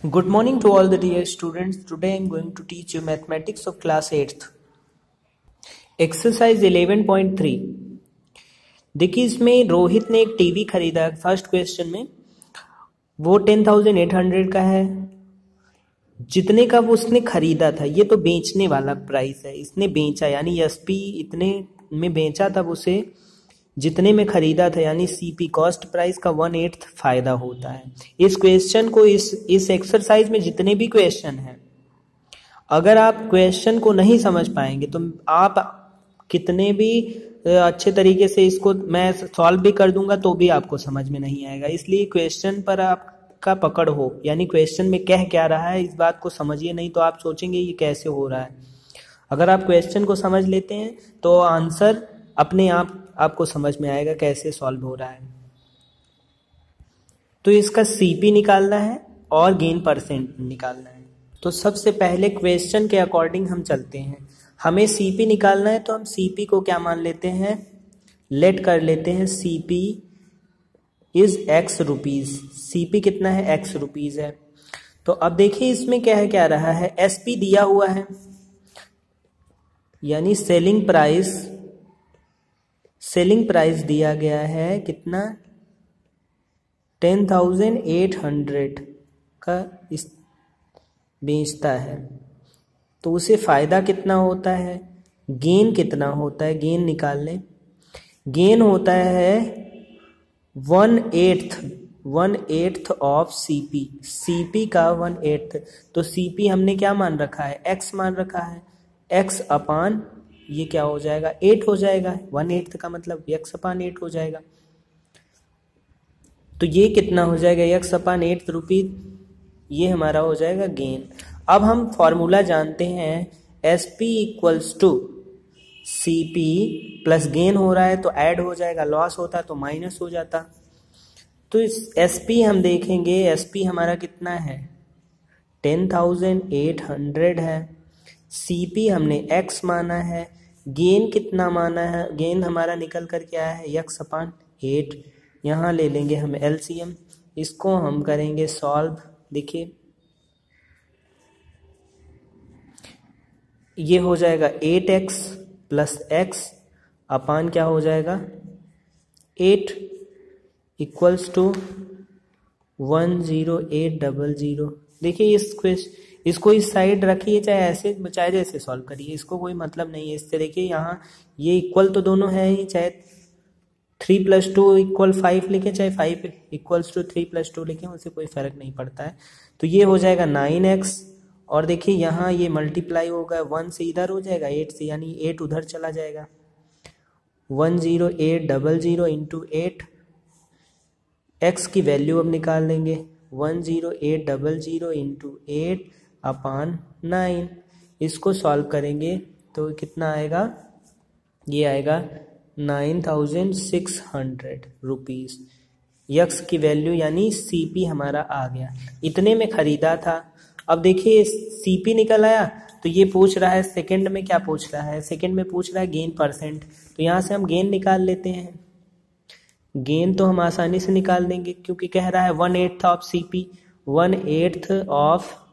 Good morning to all the dear students. Today I am going to teach you mathematics of class 8th. Exercise 11.3. देखिए इसमें रोहित ने एक TV खरीदा first question में, वो 10,800 का है। जितने का वो उसने खरीदा था, ये तो बेचने वाला प्राइस है, इसने बेचा यानी एसपी इतने में बेचा तब उसे जितने में खरीदा था यानी सीपी कॉस्ट प्राइस का 1/8 फायदा होता है। इस क्वेश्चन को इस एक्सरसाइज में जितने भी क्वेश्चन हैं, अगर आप क्वेश्चन को नहीं समझ पाएंगे तो आप कितने भी अच्छे तरीके से इसको मैं सॉल्व भी कर दूंगा तो भी आपको समझ में नहीं आएगा। इसलिए क्वेश्चन पर आपका पकड़ हो, यानी क्वेश्चन में कह क्या रहा है इस बात को समझिए, नहीं तो आप सोचेंगे ये कैसे हो रहा है। अगर आप क्वेश्चन को समझ लेते हैं तो आंसर अपने आप आपको समझ में आएगा कैसे सॉल्व हो रहा है। तो इसका सीपी निकालना है और गेन परसेंट निकालना है। तो सबसे पहले क्वेश्चन के अकॉर्डिंग हम चलते हैं। हमें सीपी निकालना है तो हम सीपी को क्या मान लेते हैं, लेट कर लेते हैं CP is x rupees. CP कितना है, एक्स रुपीज है। तो अब देखिए इसमें क्या है, क्या रहा है, एसपी दिया हुआ है यानी सेलिंग प्राइस दिया गया है कितना, 10,800 का इस बेचता है। तो उसे फायदा कितना होता है, गेन कितना होता है, गेन निकाल लें। गेन होता है 1/8 ऑफ सीपी, सीपी का 1/8। तो सीपी हमने क्या मान रखा है, एक्स मान रखा है। एक्स अपान ये क्या हो जाएगा, 8 हो जाएगा। 1/8 का मतलब x अपान 8 हो जाएगा। तो ये कितना हो जाएगा, x अपान 8 रुपीज, ये हमारा हो जाएगा गेन। अब हम फॉर्मूला जानते हैं, SP equals to CP plus gain हो रहा है तो ऐड हो जाएगा, लॉस होता तो माइनस हो जाता। तो इस SP हम देखेंगे, SP हमारा कितना है, 10,800 है। CP हमने x माना है, गेन कितना माना है, गेन हमारा निकल कर क्या है, x अपान 8। यहाँ ले लेंगे हम LCM, इसको हम करेंगे सॉल्व। देखिए ये हो जाएगा 8x प्लस x अपान क्या हो जाएगा 8 इक्वल्स टू 10800। देखिए इसको इस साइड रखिए, चाहे ऐसे चाहे जैसे सॉल्व करिए, इसको कोई मतलब नहीं है इससे। देखिए यहाँ ये इक्वल तो दोनों है ही, चाहे 3 + 2 = 5 लिखें, चाहे 5 = 3 + 2 लिखें, उससे कोई फर्क नहीं पड़ता है। तो ये हो जाएगा 9x, और देखिए यहाँ ये मल्टीप्लाई होगा 1 से इधर हो जाएगा 8 से, यानी 8 उधर चला जाएगा। 10800 इंटू 8, x की वैल्यू अब निकाल लेंगे, 10800 इंटू 8 अपान 9। इसको सॉल्व करेंगे तो कितना आएगा, ये आएगा 9,600 रुपीज। यक्स की वैल्यू यानी सीपी हमारा आ गया, इतने में खरीदा था। अब देखिए सीपी निकल आया, तो ये पूछ रहा है सेकंड में, क्या पूछ रहा है, सेकंड में पूछ रहा है गेन परसेंट। तो यहाँ से हम गेन निकाल लेते हैं। गेन तो हम आसानी से निकाल देंगे क्योंकि कह रहा है 1/8 ऑफ सीपी, 1/8 ऑफ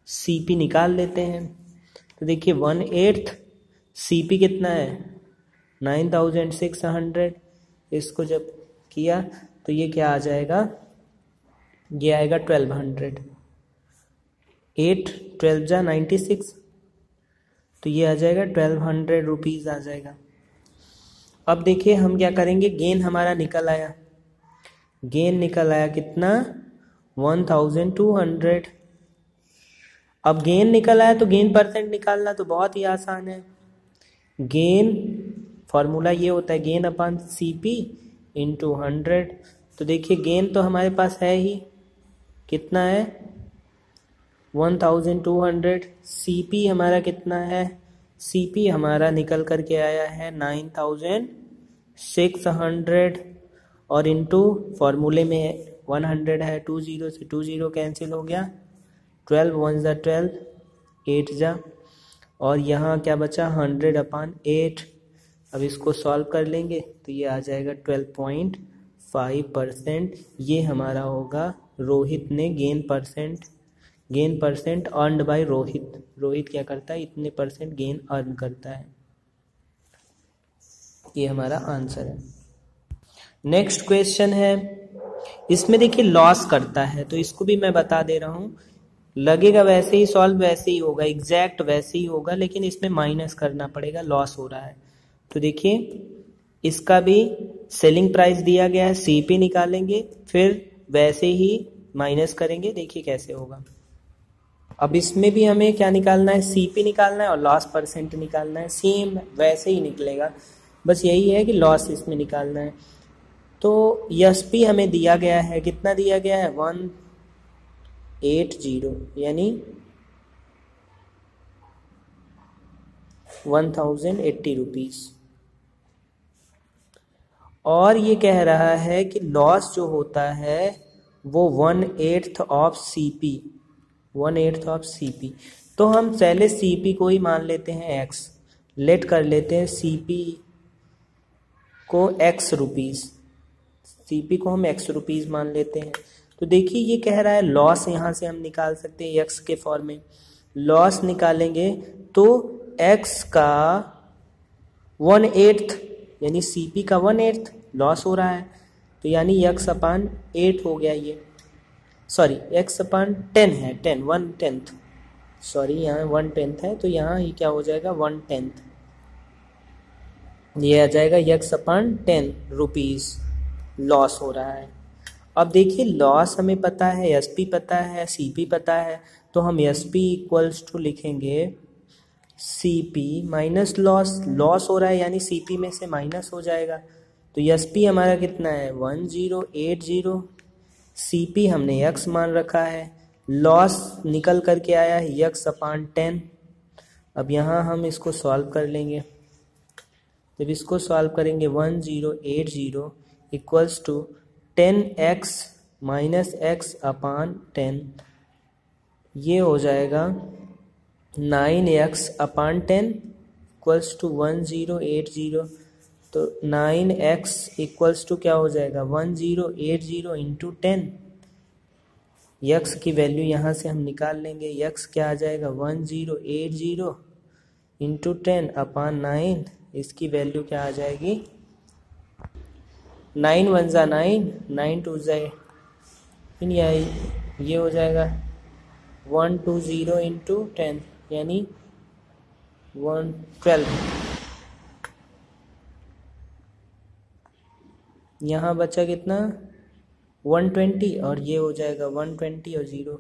सीपी निकाल लेते हैं। तो देखिए 1/8 सीपी कितना है 9,600। इसको जब किया तो ये क्या आ जाएगा, ये आएगा 1200। 8 12 जा 96, तो ये आ जाएगा 1200 रुपीज आ जाएगा। अब देखिए हम क्या करेंगे, गेन हमारा निकल आया, गेन निकल आया कितना 1,200। अब गेन निकल आया तो गेन परसेंट निकालना तो बहुत ही आसान है। गेन फॉर्मूला ये होता है गेन अपान सीपी इंटू 100। तो देखिए गेन तो हमारे पास है ही, कितना है 1200। सीपी हमारा कितना है, सीपी हमारा निकल करके आया है 9,600, और इंटू फॉर्मूले में 100 है, 20 से 20 कैंसिल हो गया, 12 1 जा 12, 8 जा, और यहाँ क्या बचा 100 अपान 8। अब इसको सॉल्व कर लेंगे तो ये आ जाएगा 12.5%। ये हमारा होगा रोहित ने gain percent gain percent earned bye Rohit. Rohit क्या करता है, इतने परसेंट गेन अर्न करता है। ये हमारा आंसर है। नेक्स्ट क्वेश्चन है, इसमें देखिए लॉस करता है, तो इसको भी मैं बता दे रहा हूँ। लगेगा वैसे ही सॉल्व वैसे ही होगा, एग्जैक्ट वैसे ही होगा, लेकिन इसमें माइनस करना पड़ेगा, लॉस हो रहा है। तो देखिए इसका भी सेलिंग प्राइस दिया गया है, सीपी निकालेंगे, फिर वैसे ही माइनस करेंगे, देखिए कैसे होगा। अब इसमें भी हमें क्या निकालना है, सीपी निकालना है और लॉस परसेंट निकालना है, सेम वैसे ही निकलेगा, बस यही है कि लॉस इसमें निकालना है। तो एसपी हमें दिया गया है, कितना दिया गया है, 180, यानी 1080 रुपीज। और ये कह रहा है कि लॉस जो होता है वो 1/8 ऑफ सीपी, 1/8 ऑफ सीपी। तो हम पहले सीपी को ही मान लेते हैं एक्स, लेट कर लेते हैं सीपी को एक्स रुपीज़, सीपी को हम एक्स रुपीज़ मान लेते हैं। तो देखिए ये कह रहा है लॉस, यहाँ से हम निकाल सकते हैं एक्स के फॉर्म में। लॉस निकालेंगे तो एक्स का 1/8 यानी सीपी का 1/8 लॉस हो रहा है, तो यानी x/8 हो गया ये, सॉरी x/10 है, 1/10, सॉरी यहाँ 1/10 है, तो यहाँ ये क्या हो जाएगा 1/10, ये आ जाएगा x/10 रुपीज़ लॉस हो रहा है। अब देखिए लॉस हमें पता है, एसपी पता है, सीपी पता है, तो हम एसपी इक्वल्स टू लिखेंगे सीपी माइनस लॉस। लॉस हो रहा है यानी सीपी में से माइनस हो जाएगा, तो एसपी हमारा कितना है 1080, सीपी हमने x मान रखा है, लॉस निकल करके आया है x/10। अब यहाँ हम इसको सॉल्व कर लेंगे, जब इसको सॉल्व करेंगे 1080 equals to 10x minus x/10, ये हो जाएगा 9x/10 इक्वल्स टू 1080। तो 9x इक्वल्स टू क्या हो जाएगा 1080 इंटू 10। x की वैल्यू यहाँ से हम निकाल लेंगे, x क्या आ जाएगा 1080 इंटू 10/9, इसकी वैल्यू क्या आ जाएगी 9 1 ज़ा 9, 9 2 ज़ा, ये हो जाएगा 120 इंटू 10 यानी 112। यहाँ बचा कितना 120 और ये हो जाएगा 120 और 0,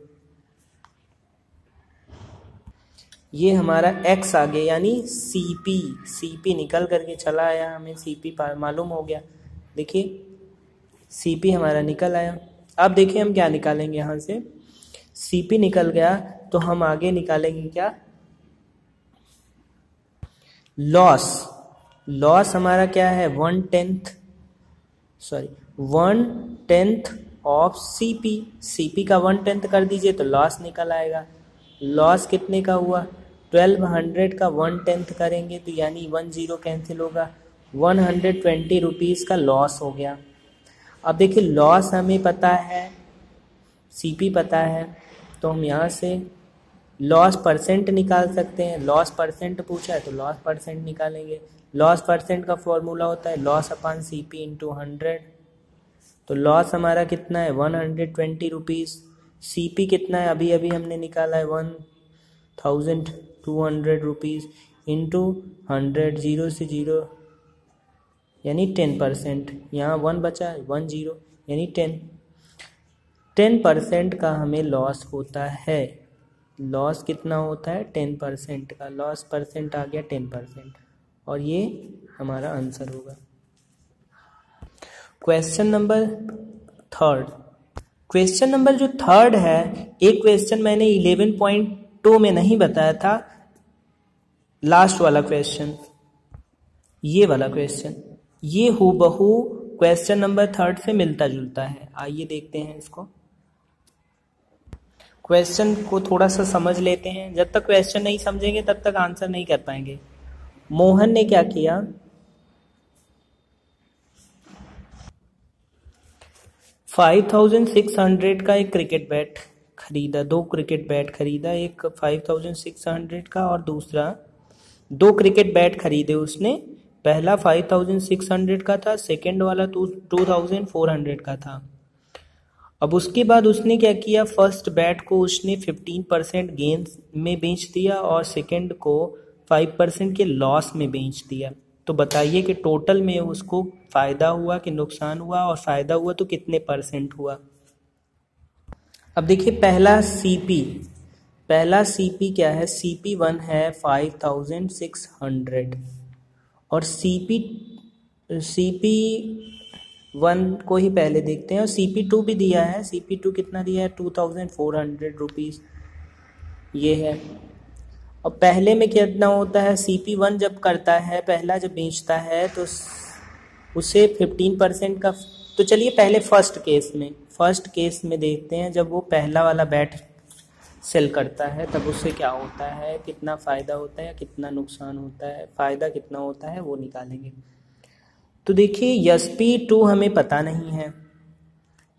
ये हमारा x आ गया, यानी सीपी निकल करके चला आया, हमें सीपी मालूम हो गया। देखिए सीपी हमारा निकल आया। अब देखिए हम क्या निकालेंगे, यहाँ से सीपी निकल गया तो हम आगे निकालेंगे क्या, लॉस हमारा क्या है 1/10 ऑफ सीपी का 1/10 कर दीजिए तो लॉस निकल आएगा। लॉस कितने का हुआ 1200 का 1/10 करेंगे तो यानी 10 कैंसिल होगा, 120 रुपीज़ का लॉस हो गया। अब देखिए लॉस हमें पता है, सीपी पता है, तो हम यहाँ से लॉस परसेंट निकाल सकते हैं। लॉस परसेंट पूछा है तो लॉस परसेंट निकालेंगे। लॉस परसेंट का फॉर्मूला होता है लॉस अपॉन सीपी इंटू 100। तो लॉस हमारा कितना है 120 रुपीज़, सीपी कितना है अभी अभी हमने निकाला है 1200 रुपीज़ इंटू 100, 0 से 0 यानी 10%, यहाँ 1 बचा है 10 यानी 10% का हमें लॉस होता है। लॉस कितना होता है 10% का, लॉस परसेंट आ गया 10% और ये हमारा आंसर होगा। क्वेश्चन नंबर जो थर्ड है, एक क्वेश्चन मैंने 11.2 में नहीं बताया था, लास्ट वाला क्वेश्चन, ये वाला क्वेश्चन, ये हूबहू क्वेश्चन नंबर थर्ड से मिलता जुलता है। आइए देखते हैं इसको, क्वेश्चन को थोड़ा सा समझ लेते हैं। जब तक क्वेश्चन नहीं समझेंगे तब तक आंसर नहीं कर पाएंगे। मोहन ने क्या किया, 5600 का एक क्रिकेट बैट खरीदा, 2 क्रिकेट बैट खरीदा, एक 5600 का और दूसरा 2 क्रिकेट बैट खरीदे उसने, पहला 5600 का था, सेकंड वाला 2400 का था। अब उसके बाद उसने क्या किया, फर्स्ट बैट को उसने 15% गेन में बेच दिया और सेकंड को 5% के लॉस में बेच दिया। तो बताइए कि टोटल में उसको फ़ायदा हुआ कि नुकसान हुआ, और फ़ायदा हुआ तो कितने परसेंट हुआ। अब देखिए पहला सीपी क्या है, CP1 है 5600 और CP1 को ही पहले देखते हैं, और CP2 भी दिया है। CP2 कितना दिया है, 2400 रुपीज़ ये है। और पहले में कितना होता है, CP1 जब करता है, पहला जब बेचता है तो उसे 15% का। तो चलिए पहले फर्स्ट केस में देखते हैं, जब वो पहला वाला बैट सेल करता है तब उससे क्या होता है, कितना फ़ायदा होता है या कितना नुकसान होता है, फ़ायदा कितना होता है वो निकालेंगे। तो देखिए SP2 हमें पता नहीं है,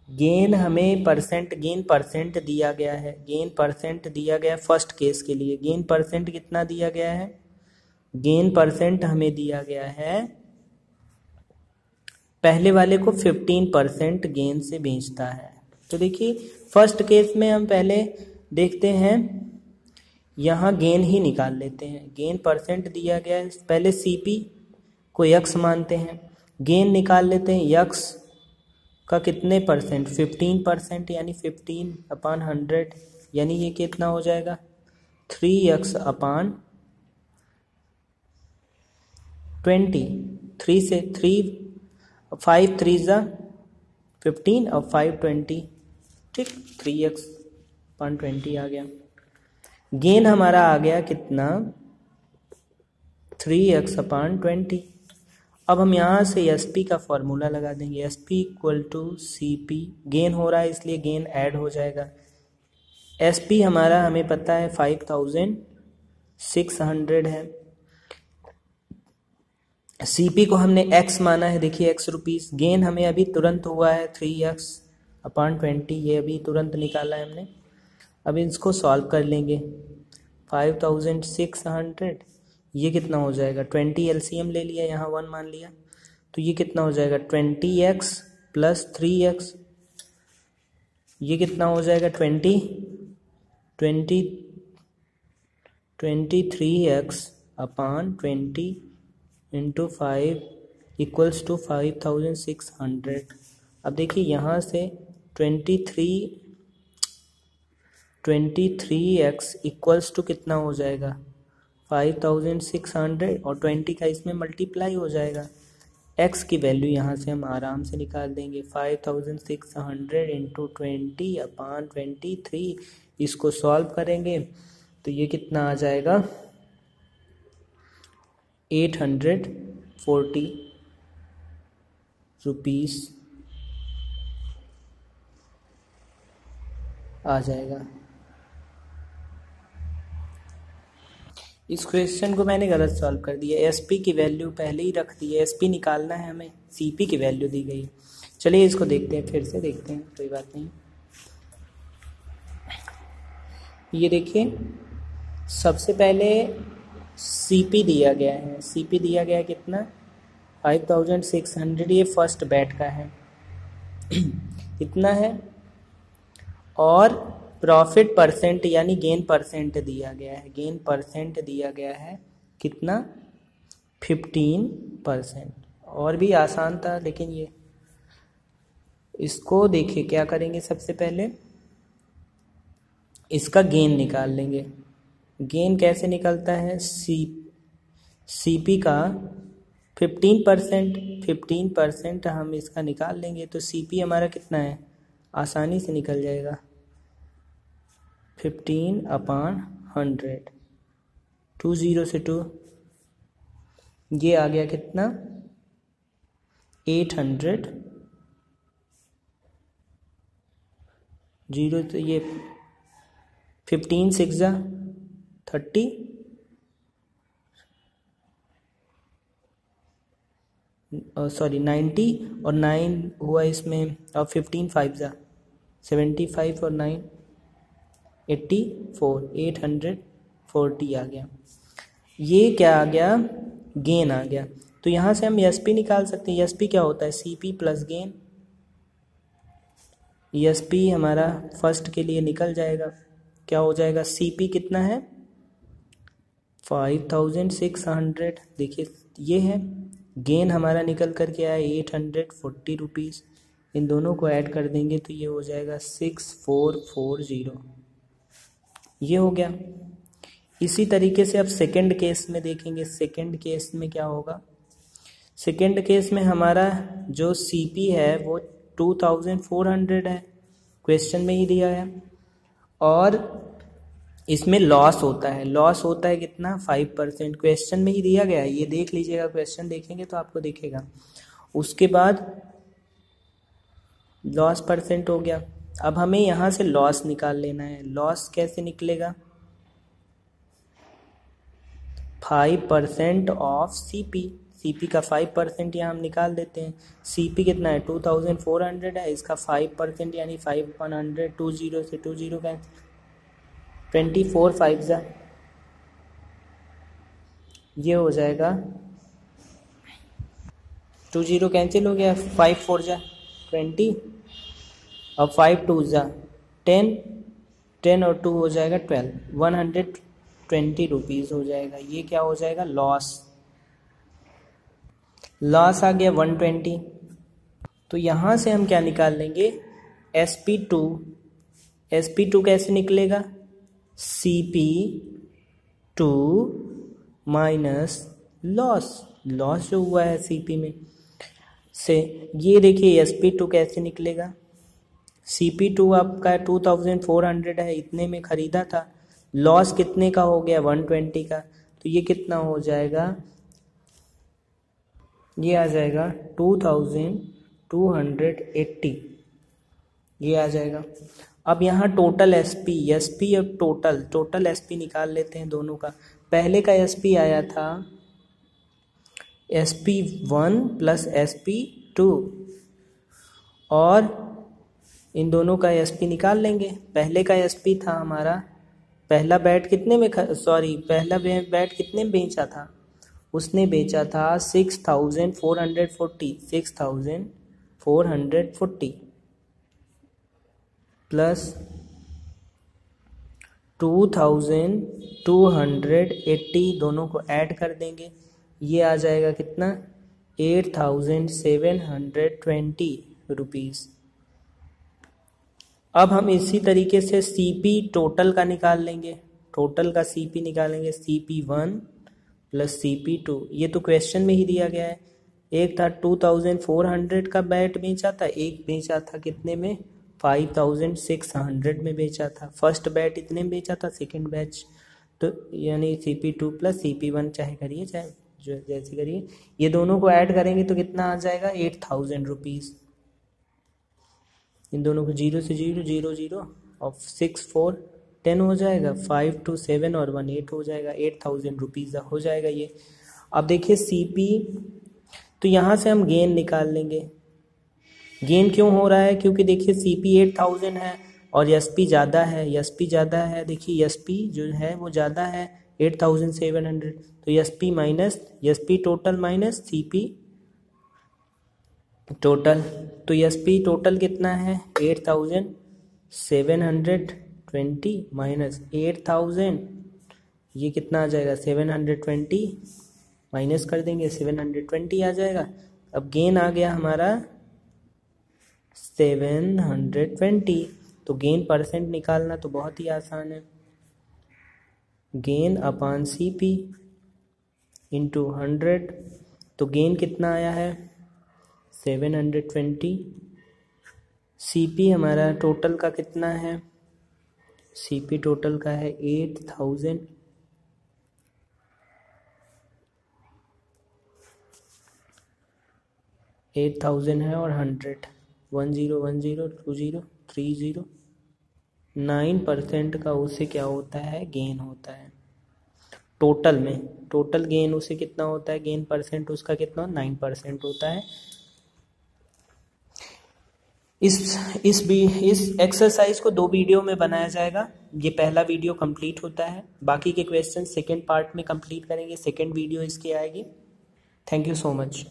गेन हमें गेन परसेंट दिया गया है, फर्स्ट केस के लिए गेन परसेंट कितना दिया गया है, गेन परसेंट हमें दिया गया है, पहले वाले को 15% गेन से बेचता है। तो देखिए फर्स्ट केस में हम पहले देखते हैं, यहाँ गेन ही निकाल लेते हैं, गेन परसेंट दिया गया है, पहले CP को यक्स मानते हैं, गेन निकाल लेते हैं, यक्स का कितने परसेंट, 15%, यानी 15/100, यानी ये कितना हो जाएगा 3x/20, 3 से 3 5 3 15 और 5 20, ठीक, 3x/20 आ गया। गेन हमारा आ गया कितना, 3x/20। अब हम यहाँ से SP का फॉर्मूला लगा देंगे, SP = CP, गेन हो रहा है इसलिए गेन ऐड हो जाएगा। SP हमारा हमें पता है 5600 है, CP को हमने x माना है, देखिए x रुपीज़, गेन हमें अभी तुरंत हुआ है 3x/20, ये अभी तुरंत निकाला है हमने। अब इसको सॉल्व कर लेंगे, 5600, ये कितना हो जाएगा, 20 LCM ले लिया, यहाँ 1 मान लिया, तो ये कितना हो जाएगा 20x + 3x, ये कितना हो जाएगा 23x/20 × 5 = 5600। अब देखिए यहाँ से 23x = कितना हो जाएगा 5600, और 20 का इसमें मल्टीप्लाई हो जाएगा। x की वैल्यू यहाँ से हम आराम से निकाल देंगे, 5600 × 20/23, इसको सॉल्व करेंगे तो ये कितना आ जाएगा 840 रुपीज़ आ जाएगा। इस क्वेश्चन को मैंने गलत सॉल्व कर दिया, SP की वैल्यू पहले ही रख दी है, SP निकालना है हमें, CP की वैल्यू दी गई। चलिए इसको देखते हैं, फिर से देखते हैं, कोई बात नहीं। ये देखिए सबसे पहले CP दिया गया है, CP दिया गया है कितना 5600, ये फर्स्ट बैट का है इतना है, और प्रॉफिट परसेंट यानी गेन परसेंट दिया गया है, गेन परसेंट दिया गया है कितना 15%। और भी आसान था, लेकिन ये इसको देखिए क्या करेंगे, सबसे पहले इसका गेन निकाल लेंगे। गेन कैसे निकलता है, CP का 15% हम इसका निकाल लेंगे, तो CP हमारा कितना है, आसानी से निकल जाएगा 15/100, 2 0 से 2, ये आ गया कितना 800, 0 तो ये 15 6 30, सॉरी 90, और 9 हुआ इसमें, और 15 5 75, और 9 840 आ गया। ये क्या आ गया, गेन आ गया। तो यहाँ से हम एस पी निकाल सकते हैं। एस पी क्या होता है, C P plus gain. S P हमारा फर्स्ट के लिए निकल जाएगा, क्या हो जाएगा, सी पी कितना है 5600। देखिए ये है, गेन हमारा निकल कर के आया 840 रुपीज़। इन दोनों को ऐड कर देंगे तो ये हो जाएगा 6440। ये हो गया। इसी तरीके से अब सेकंड केस में देखेंगे। सेकंड केस में क्या होगा, सेकंड केस में हमारा जो सीपी है वो 2400 है, क्वेश्चन में ही दिया है। और इसमें लॉस होता है, लॉस होता है कितना 5%, क्वेश्चन में ही दिया गया है। ये देख लीजिएगा, क्वेश्चन देखेंगे तो आपको दिखेगा। उसके बाद लॉस परसेंट हो गया। अब हमें यहाँ से लॉस निकाल लेना है। लॉस कैसे निकलेगा, 5% ऑफ सीपी। सीपी का 5% यहाँ हम निकाल देते हैं। सीपी कितना है 2400 है, इसका 5% यानी 5/100, 20 से 20 कैंसिल, 24 5 जा, ये हो जाएगा 20 कैंसिल हो गया, 5 4 जा 20, और 5 2 जा 10, 10 और 2 हो जाएगा 12, 120 रुपीज़ हो जाएगा। ये क्या हो जाएगा, लॉस। लॉस आ गया 120। तो यहाँ से हम क्या निकाल लेंगे, SP2। SP2 कैसे निकलेगा, CP2 माइनस लॉस। लॉस जो हुआ है CP में से, ये देखिए SP2 कैसे निकलेगा, CP2 आपका 2400 है, इतने में ख़रीदा था, लॉस कितने का हो गया 120 का, तो ये कितना हो जाएगा, ये आ जाएगा 2280, ये आ जाएगा। अब यहाँ टोटल एसपी और टोटल एसपी निकाल लेते हैं दोनों का। पहले का एसपी आया था SP1 प्लस SP2, और इन दोनों का एसपी निकाल लेंगे। पहले का एसपी था हमारा, पहला बैट कितने में पहला बैट कितने में बेचा था, उसने बेचा था 6440 प्लस 2280, दोनों को ऐड कर देंगे, ये आ जाएगा कितना 8720 रुपीज़। अब हम इसी तरीके से सीपी टोटल का निकाल लेंगे। टोटल का सीपी निकालेंगे, CP1 प्लस CP2, ये तो क्वेश्चन में ही दिया गया है। एक था 2400 का बैट बेचा था, एक बेचा था कितने में 5600 में बेचा था। फर्स्ट बैट इतने में बेचा था, सेकंड बैच तो यानी CP2 प्लस CP1 चाहे करिए चाहे जो जैसे करिए, ये दोनों को ऐड करेंगे तो कितना आ जाएगा 8000 रुपीज़। इन दोनों को 0 से 0 0 0 और 6 4 10 हो जाएगा, 5 2 7 और 1 8 हो जाएगा, 8000 रुपीज़ हो जाएगा ये। अब देखिए CP, तो यहाँ से हम गेन निकाल लेंगे। गेन क्यों हो रहा है, क्योंकि देखिए CP 8000 है और SP ज़्यादा है, SP ज़्यादा है। देखिए SP जो है वो ज़्यादा है 8700, तो SP minus SP total minus CP total, तो SP टोटल कितना है 8720 माइनस 8000, ये कितना आ जाएगा 720, माइनस कर देंगे 720 आ जाएगा। अब गेन आ गया हमारा 720, तो गेन परसेंट निकालना तो बहुत ही आसान है, गेन अपॉन CP इंटू 100, तो गेन कितना आया है 720। CP हमारा टोटल का कितना है, CP टोटल का है 8000, है और 100, 10 10 20 30, 9% का उसे क्या होता है गेन होता है टोटल में। टोटल गेन उसे कितना होता है, गेन परसेंट उसका कितना 9% होता है। इस एक्सरसाइज को 2 वीडियो में बनाया जाएगा। ये पहला वीडियो कंप्लीट होता है। बाकी के क्वेश्चन सेकेंड पार्ट में कंप्लीट करेंगे, सेकेंड वीडियो इसकी आएगी। Thank you so much.